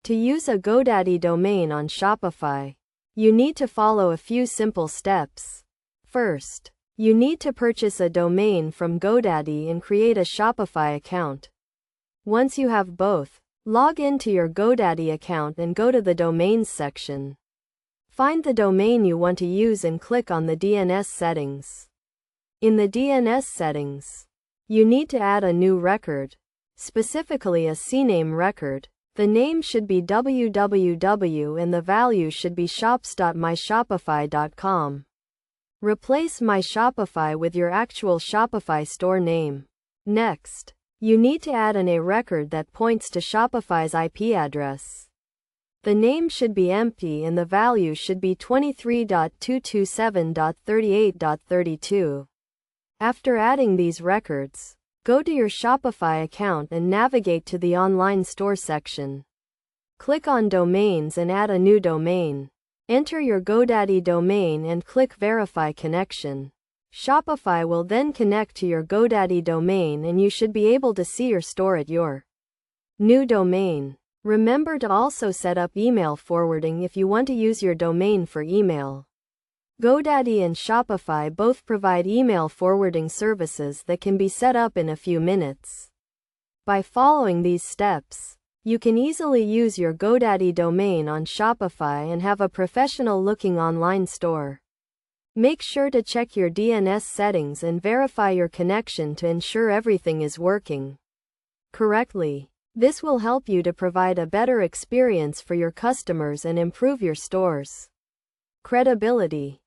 To use a Godaddy domain on Shopify, you need to follow a few simple steps. First, you need to purchase a domain from Godaddy and create a Shopify account. Once you have both, log into your Godaddy account and go to the Domains section. Find the domain you want to use and click on the DNS settings. In the DNS settings, you need to add a new record, specifically a CNAME record. The name should be www and the value should be shops.myshopify.com. Replace My Shopify with your actual Shopify store name. Next, you need to add a record that points to Shopify's IP address. The name should be empty and the value should be 23.227.38.32. After adding these records, go to your Shopify account and navigate to the online store section. Click on Domains and add a new domain. Enter your Godaddy domain and click Verify Connection. Shopify will then connect to your Godaddy domain and you should be able to see your store at your new domain. Remember to also set up email forwarding if you want to use your domain for email. Godaddy and Shopify both provide email forwarding services that can be set up in a few minutes. By following these steps, you can easily use your Godaddy domain on Shopify and have a professional-looking online store. Make sure to check your DNS settings and verify your connection to ensure everything is working correctly. This will help you to provide a better experience for your customers and improve your store's credibility.